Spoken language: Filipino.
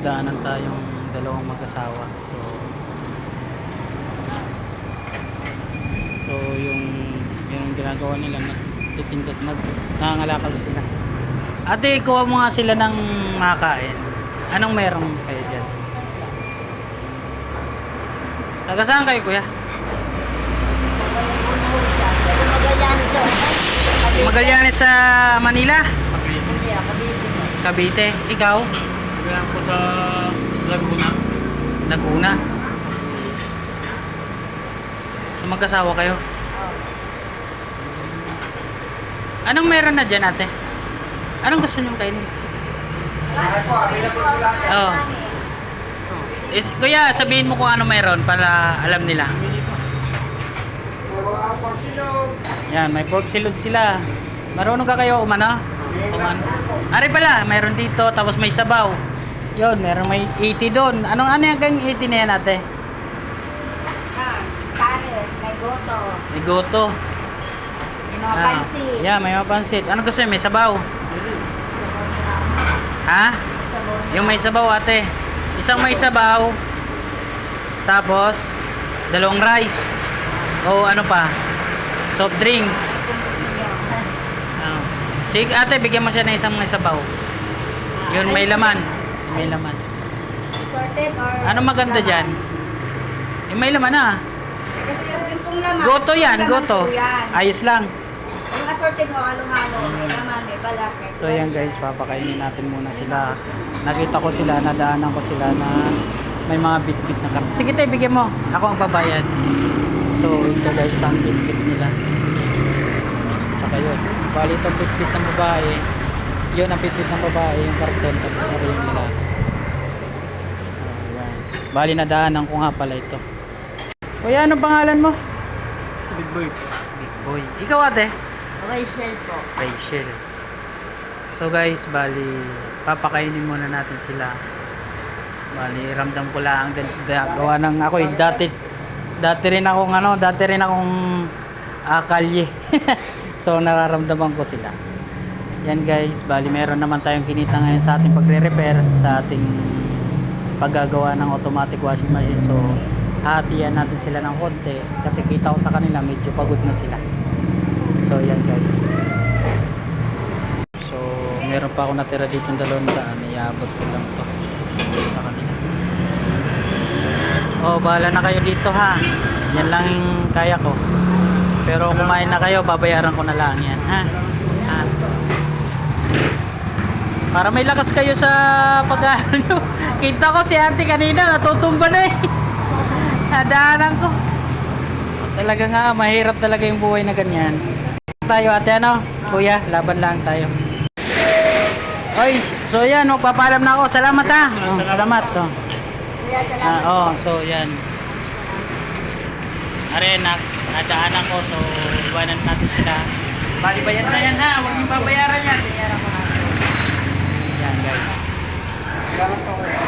pinagdaanan tayong dalawang mag-asawa. So yung ginagawa nila, nagtitindot, nangangalakal sila. Ate, kuha mo nga sila ng makain. Anong meron kayo dyan? Taga saan kayo, kuya? Magallanes sa Manila? Cavite. Ikaw? Kaya po sa Laguna. Laguna. So mag-asawa kayo? Anong meron na dyan, ate? Anong gusto nyo kainin? Oo. Kuya, sabihin mo kung ano meron para alam nila. Yan, may pork silog sila. Marunong ka kayo umano? Ari pala, mayroon dito, tapos may sabaw. Yon, meron may 80 doon. Ano yung gang 80 na yan, ate? Pares, may goto. May goto. May mga pansit. Yeah, may mga pansit. Ano gusto nyo? May sabaw? Ha? Yung may sabaw, ate. Isang may sabaw. Tapos, dalawang rice. O ano pa? Soft drinks. Sige, ate, bigyan mo siya ng isang may sabaw. Yun, may laman. May laman. Sorted or... Ano maganda dyan? Yung may laman na. Yung pong laman. Goto yan, laman goto. po yan. Ayos lang. Yung assorted mo, halo-halo. May laman, may balat. So yan guys, papakainin natin muna sila. Nakita ko sila, nadaanan ko sila na may mga bit-bit na karne. Sige tayo, bigyan mo. Ako ang babayad. So ito guys, ang bit-bit nila. Saka yun. Bali itong bit-bit ng babae. Yun ang bit-bit ng babae, yung karton. Tapos na rin nila. Ayan. Bali nadaanan ko nga pala ito. Kuya, anong pangalan mo? Big boy. Big Boy. Ikaw ate? Rachel po. Rachel. So guys, bali papakainin muna natin sila. Bali ramdam ko lang gawa ng ako dati rin akong kalye. So nararamdaman ko sila. Yan guys, bali meron naman tayong kinita ngayon sa ating pagre-repair, sa ating paggagawa ng automatic washing machine. So hatiyan natin sila ng konti kasi kita ko sa kanila medyo pagod na sila. So yan guys. So meron pa ako natira dito ng 200, iabot ko lang to sa kanila. Oh, bahala na kayo dito ha. Yan lang yung kaya ko. Pero kumain na kayo, babayaran ko na lang yan ha. Ha? Para may lakas kayo sa pag-ano. Kita ko si ate kanina natutumba na eh. Nadaanan ko. Talaga nga, mahirap talaga yung buhay na ganyan. Tayo ate, ano? Kuya, laban lang tayo. Oy, so yan, magpapaalam na ako. Salamat ha. Oh, salamat. Oh. So yan. Are, nadaanan ko. So, iwanan natin sila. Bali bayan na yan ha. Huwag yung babayaran yan. Bayaran ko natin. Yan guys. Salamat po.